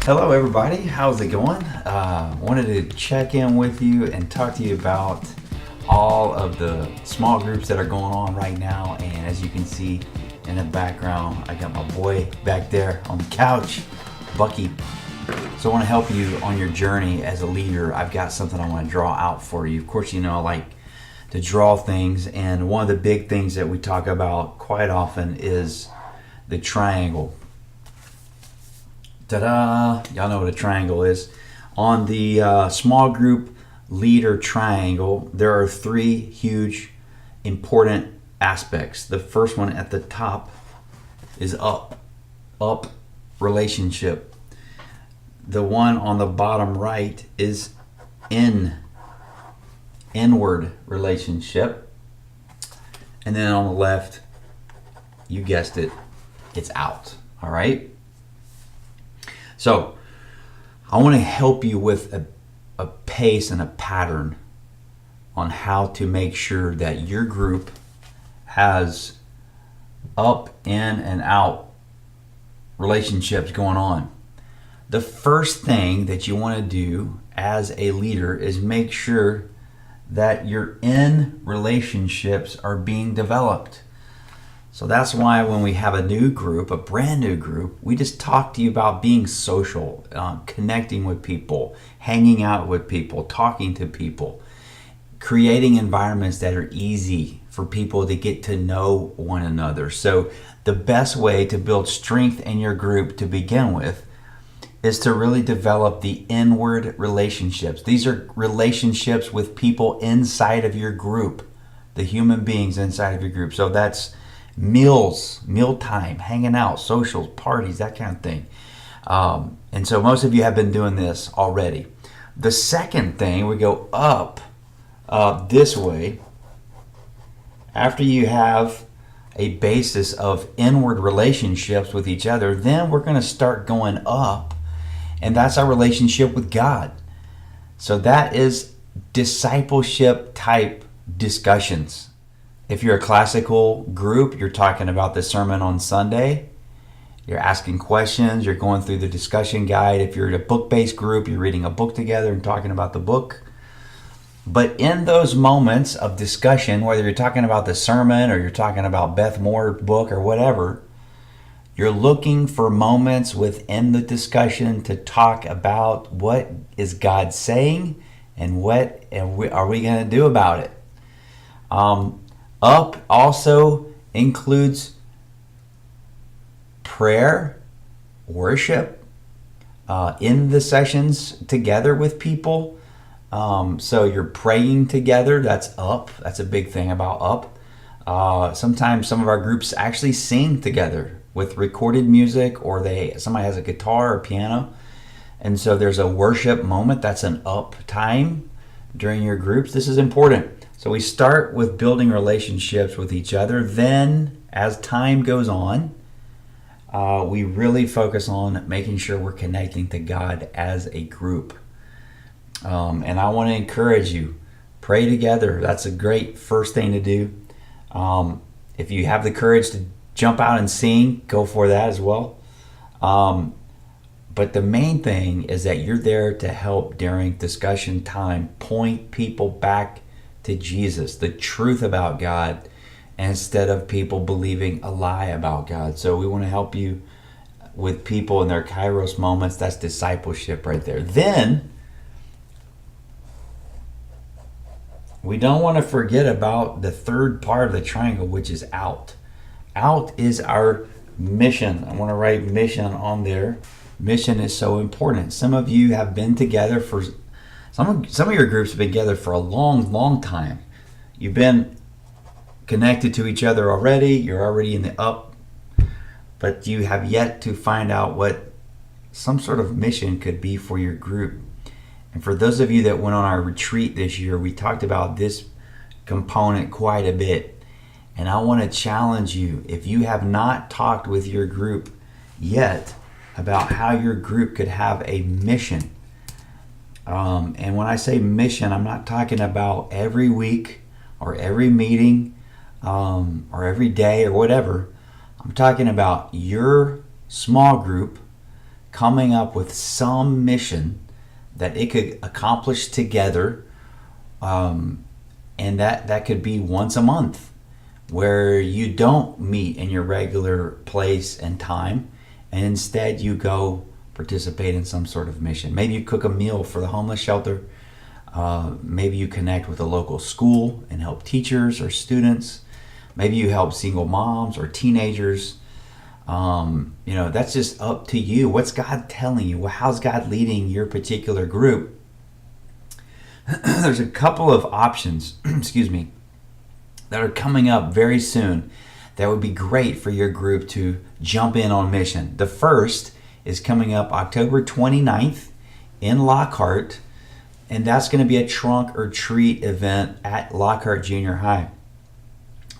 Hello, everybody. How's it going? Wanted to check in with you and talk to you about all of the small groups that are going on right now. And as you can see in the background, I got my boy back there on the couch, Bucky. So I want to help you on your journey as a leader. I've got something I want to draw out for you. Of course, you know I like to draw things, and one of the big things that we talk about quite often is the triangle. Ta-da! Y'all know what a triangle is. On the small group leader triangle, there are three huge important aspects. The first one at the top is up relationship. The one on the bottom right is inward relationship. And then on the left, you guessed it, it's out. All right? So, I want to help you with a pace and a pattern on how to make sure that your group has up, in, and out relationships going on. The first thing that you want to do as a leader is make sure that your in relationships are being developed. So that's why when we have a new group, a brand new group, we just talk to you about being social, connecting with people, hanging out with people, talking to people, creating environments that are easy for people to get to know one another. So the best way to build strength in your group to begin with is to really develop the inward relationships. These are relationships with people inside of your group, the human beings inside of your group. So that's meals, mealtime, hanging out, socials, parties, that kind of thing. And so most of you have been doing this already. The second thing, we go up this way. After you have a basis of inward relationships with each other, then we're going to start going up, and that's our relationship with God. So that is discipleship type discussions. If you're a classical group, you're talking about the sermon on Sunday. You're asking questions. You're going through the discussion guide. If you're a book-based group, you're reading a book together and talking about the book. But in those moments of discussion, whether you're talking about the sermon or you're talking about Beth Moore's book or whatever, you're looking for moments within the discussion to talk about what is God saying and what are we going to do about it. Up also includes prayer, worship, in the sessions together with people. So you're praying together, that's up. That's a big thing about up. Sometimes some of our groups actually sing together with recorded music, or somebody has a guitar or piano. And so there's a worship moment, that's an up time during your groups. This is important. So we start with building relationships with each other. Then, as time goes on, we really focus on making sure we're connecting to God as a group. And I want to encourage you, pray together. That's a great first thing to do. If you have the courage to jump out and sing, go for that as well. But the main thing is that you're there to help during discussion time point people back to Jesus, the truth about God, instead of people believing a lie about God. So we want to help you with people in their Kairos moments. That's discipleship right there. Then we don't want to forget about the third part of the triangle, which is out. Out is our mission. I want to write mission on there. Mission is so important. Some of you have been together for Some of your groups have been together for a long time. You've been connected to each other already. You're already in the up. But you have yet to find out what some sort of mission could be for your group. And for those of you that went on our retreat this year, we talked about this component quite a bit. And I want to challenge you, if you have not talked with your group yet about how your group could have a mission. And when I say mission, I'm not talking about every week or every meeting or every day or whatever. I'm talking about your small group coming up with some mission that it could accomplish together, and that could be once a month, where you don't meet in your regular place and time, and instead you go participate in some sort of mission. Maybe you cook a meal for the homeless shelter. Maybe you connect with a local school and help teachers or students. Maybe you help single moms or teenagers. That's just up to you. What's God telling you? How's God leading your particular group? There's a couple of options, excuse me, that are coming up very soon that would be great for your group to jump in on mission. The first is coming up October 29th in Lockhart, and that's going to be a trunk or treat event at Lockhart Junior High.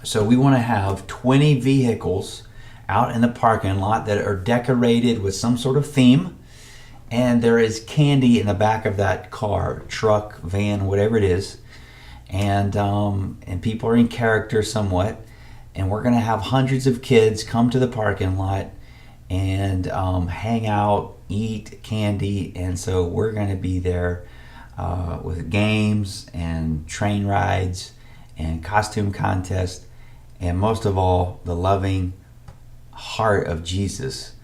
So we want to have 20 vehicles out in the parking lot that are decorated with some sort of theme, and there is candy in the back of that car, truck, van, whatever it is, and people are in character somewhat, and we're going to have hundreds of kids come to the parking lot and hang out, eat candy, and so we're going to be there with games and train rides and costume contest, and most of all, the loving heart of Jesus.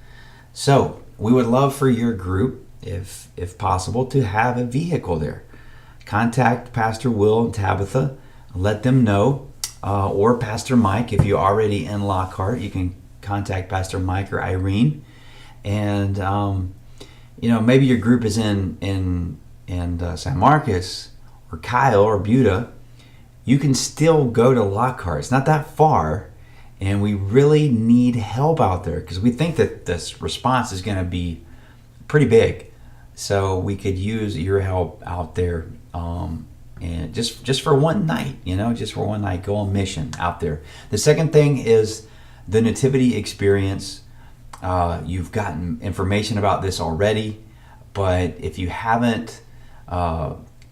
So we would love for your group, if possible, to have a vehicle there. Contact Pastor Will and Tabitha, let them know, or Pastor Mike. If you're already in Lockhart, you can contact Pastor Mike or Irene, and maybe your group is in San Marcos or Kyle or Buda. You can still go to Lockhart. It's not that far, and we really need help out there because we think that this response is going to be pretty big. So we could use your help out there, and just for one night, just for one night, go on mission out there. The second thing is the Nativity Experience. You've gotten information about this already, but if you haven't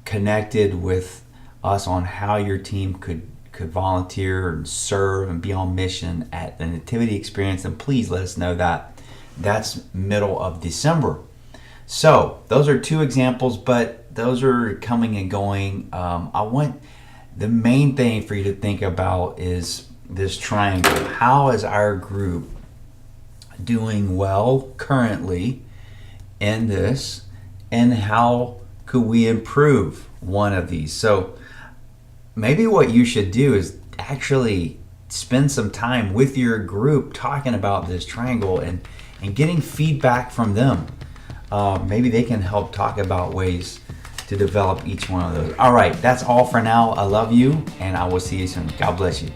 connected with us on how your team could volunteer and serve and be on mission at the Nativity Experience, then please let us know that. That's middle of December. So those are two examples, but those are coming and going. I want the main thing for you to think about is this triangle. How is our group doing well currently in this, and how could we improve one of these? So maybe what you should do is actually spend some time with your group talking about this triangle and getting feedback from them. Maybe they can help talk about ways to develop each one of those. All right, that's all for now. I love you, and I will see you soon. God bless you.